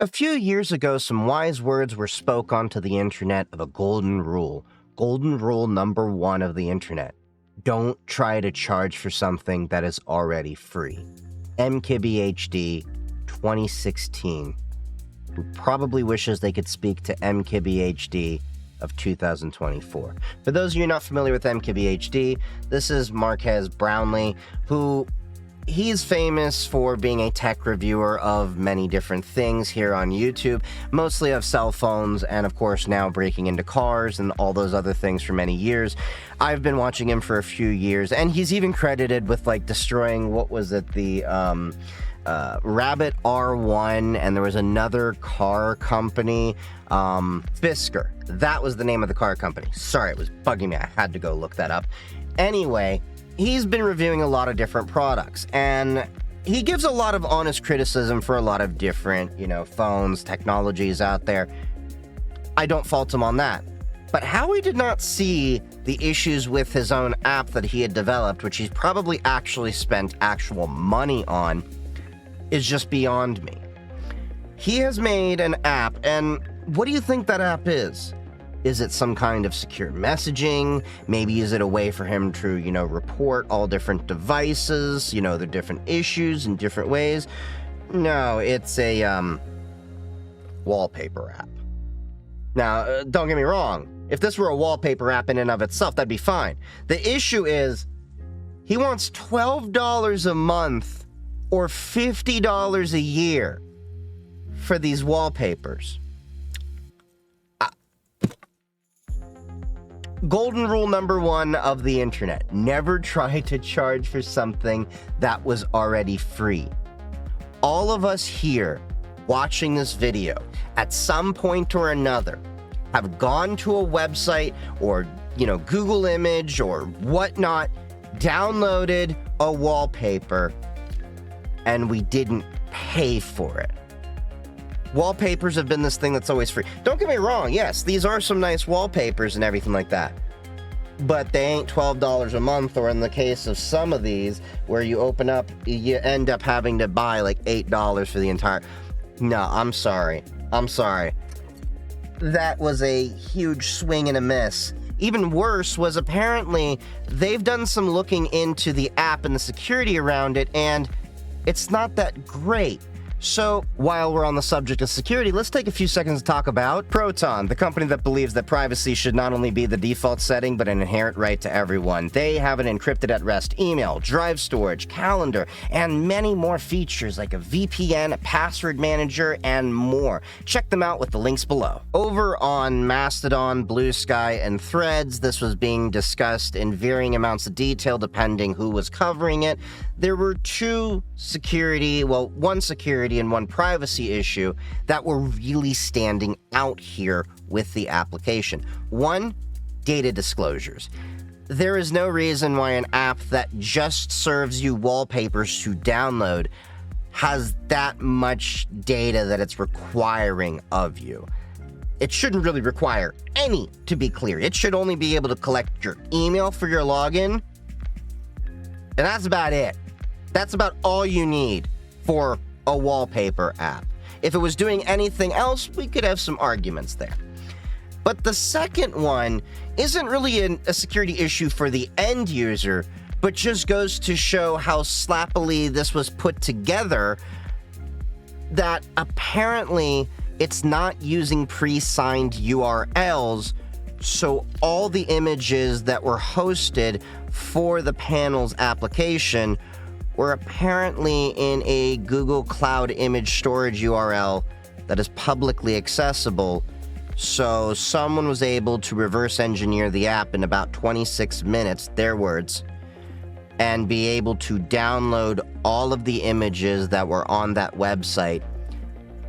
A few years ago, some wise words were spoke onto the internet of a golden rule. Golden rule number one of the internet. Don't try to charge for something that is already free. MKBHD 2016. Who probably wishes they could speak to MKBHD of 2024. For those of you not familiar with MKBHD, this is Marquez Brownlee, who he's famous for being a tech reviewer of many different things here on YouTube, mostly of cell phones, and of course now breaking into cars and all those other things for many years. I've been watching him for a few years, and he's even credited with destroying, what was it, the Rabbit R1, and there was another car company, Fisker. That was the name of the car company. Sorry, it was bugging me. I had to go look that up. Anyway, he's been reviewing a lot of different products, and he gives a lot of honest criticism for a lot of different, phones, technologies out there. I don't fault him on that. But how he did not see the issues with his own app that he had developed, which he's probably actually spent actual money on, is just beyond me. He has made an app, and what do you think that app is? Is it some kind of secure messaging? Maybe is it a way for him to, report all different devices, the different issues in different ways? No, it's a, wallpaper app. Now, don't get me wrong. If this were a wallpaper app in and of itself, that'd be fine. The issue is, he wants $12 a month or $50 a year for these wallpapers. Golden rule number one of the internet. Never try to charge for something that was already free. All of us here watching this video at some point or another have gone to a website or, Google image or whatnot, downloaded a wallpaper, and we didn't pay for it. Wallpapers have been this thing that's always free. Don't get me wrong, yes, these are some nice wallpapers and everything like that. But they ain't $12 a month, or in the case of some of these, where you open up, you end up having to buy $8 for the entire... No, I'm sorry. That was a huge swing and a miss. Even worse was apparently they've done some looking into the app and the security around it, and it's not that great. So, while we're on the subject of security, let's take a few seconds to talk about Proton, the company that believes that privacy should not only be the default setting, but an inherent right to everyone. They have an encrypted at rest email, drive storage, calendar, and many more features like a VPN, a password manager, and more. Check them out with the links below. Over on Mastodon, Blue Sky, and Threads, this was being discussed in varying amounts of detail depending who was covering it. There were one security and one privacy issue that were really standing out here with the application. One, data disclosures. There is no reason why an app that just serves you wallpapers to download has that much data that it's requiring of you. It shouldn't really require any, to be clear. It should only be able to collect your email for your login, and that's about it. That's about all you need for a wallpaper app. If it was doing anything else, we could have some arguments there. But the second one isn't really a security issue for the end user, but just goes to show how slappily this was put together, that apparently it's not using pre-signed URLs, so all the images that were hosted for the Panels application were apparently in a Google Cloud image storage URL that is publicly accessible, so someone was able to reverse engineer the app in about 26 minutes, their words, and be able to download all of the images that were on that website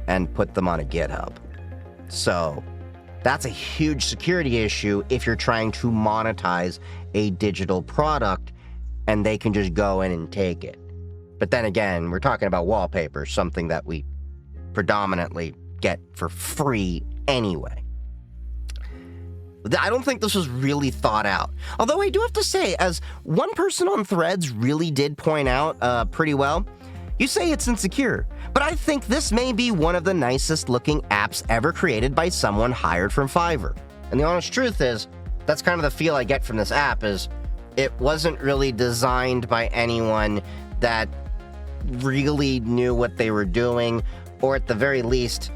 and put them on a GitHub. So that's a huge security issue if you're trying to monetize a digital product and they can just go in and take it. But then again, we're talking about wallpaper, something that we predominantly get for free anyway. I don't think this was really thought out. Although I do have to say, as one person on Threads really did point out pretty well, You say it's insecure, but I think this may be one of the nicest looking apps ever created by someone hired from Fiverr. And the honest truth is, that's kind of the feel I get from this app, is it wasn't really designed by anyone that really knew what they were doing, or at the very least,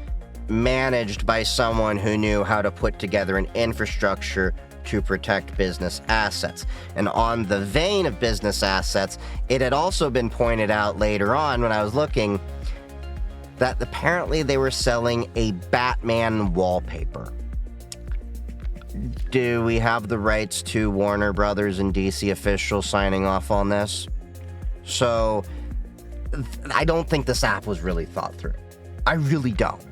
managed by someone who knew how to put together an infrastructure to protect business assets. And on the vein of business assets, it had also been pointed out later on when I was looking that apparently they were selling a Batman wallpaper. Do we have the rights to Warner Brothers and DC officials signing off on this? So I don't think this app was really thought through. I really don't.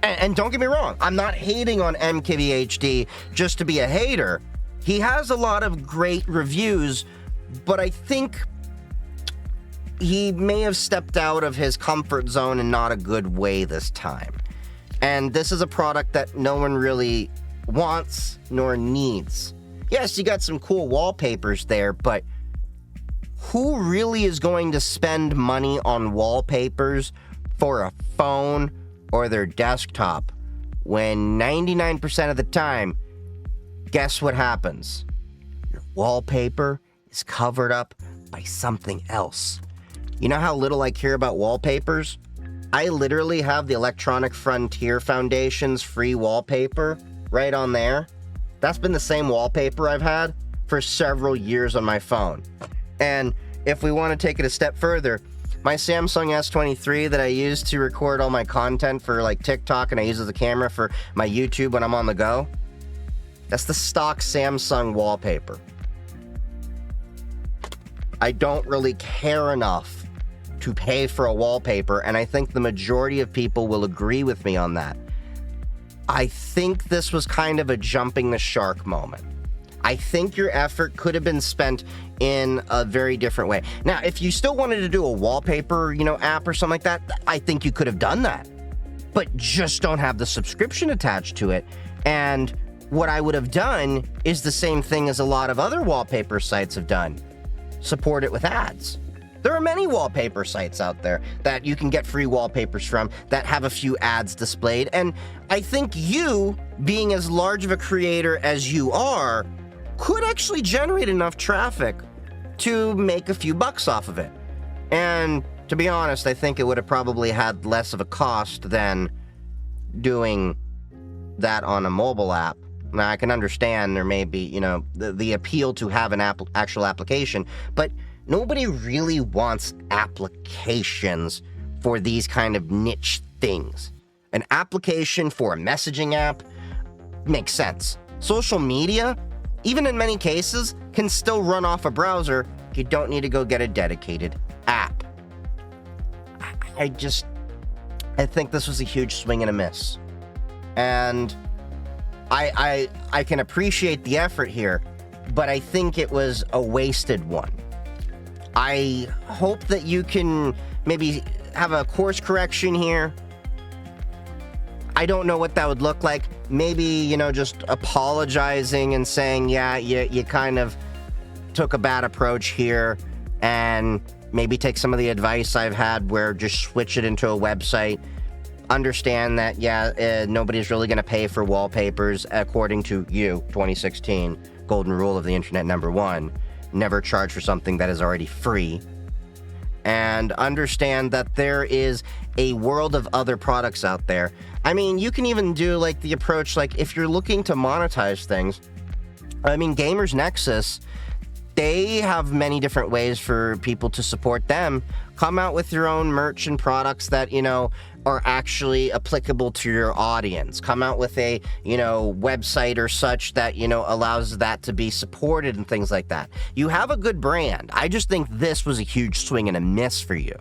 And don't get me wrong, I'm not hating on MKBHD just to be a hater. He has a lot of great reviews, but I think he may have stepped out of his comfort zone in not a good way this time. And this is a product that no one really wants nor needs. Yes, you got some cool wallpapers there, but who really is going to spend money on wallpapers for a phone or their desktop when 99% of the time, guess what happens? Your wallpaper is covered up by something else. You know how little I care about wallpapers? I literally have the Electronic Frontier Foundation's free wallpaper right on there. That's been the same wallpaper I've had for several years on my phone. And if we want to take it a step further, my Samsung S23 that I use to record all my content for like TikTok, and I use as a camera for my YouTube when I'm on the go, that's the stock Samsung wallpaper. I don't really care enough to pay for a wallpaper, and I think the majority of people will agree with me on that. I think this was kind of a jumping the shark moment. I think your effort could have been spent in a very different way. Now, if you still wanted to do a wallpaper, app or something like that, I think you could have done that. But just don't have the subscription attached to it. And what I would have done is the same thing as a lot of other wallpaper sites have done. Support it with ads. There are many wallpaper sites out there that you can get free wallpapers from that have a few ads displayed. And I think you, being as large of a creator as you are, could actually generate enough traffic to make a few bucks off of it. And to be honest, I think it would have probably had less of a cost than doing that on a mobile app. Now, I can understand there may be, the appeal to have an actual application, but nobody really wants applications for these kind of niche things. An application for a messaging app makes sense. Social media, even in many cases, can still run off a browser. You don't need to go get a dedicated app. I think this was a huge swing and a miss. And I can appreciate the effort here, but I think it was a wasted one. I hope that you can maybe have a course correction here. I don't know what that would look like. Maybe, just apologizing and saying, yeah, you kind of took a bad approach here, and maybe take some of the advice I've had where just switch it into a website. Understand that, nobody's really going to pay for wallpapers according to you, 2016, golden rule of the internet #1. Never charge for something that is already free. And understand that there is a world of other products out there. I mean, you can even do like the approach, like if you're looking to monetize things, Gamers Nexus, they have many different ways for people to support them. Come out with your own merch and products that, are actually applicable to your audience. Come out with a, website or such that, allows that to be supported and things like that. You have a good brand. I just think this was a huge swing and a miss for you.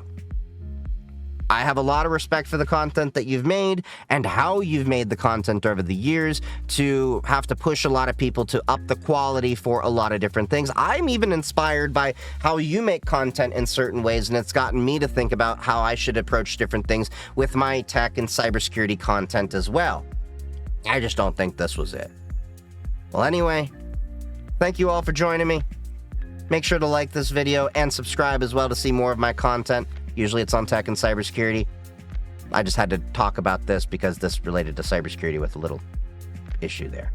I have a lot of respect for the content that you've made and how you've made the content over the years to have to push a lot of people to up the quality for a lot of different things. I'm even inspired by how you make content in certain ways, and it's gotten me to think about how I should approach different things with my tech and cybersecurity content as well. I just don't think this was it. Well, anyway, thank you all for joining me. Make sure to like this video and subscribe as well to see more of my content. Usually it's on tech and cybersecurity. I just had to talk about this because this related to cybersecurity with a little issue there.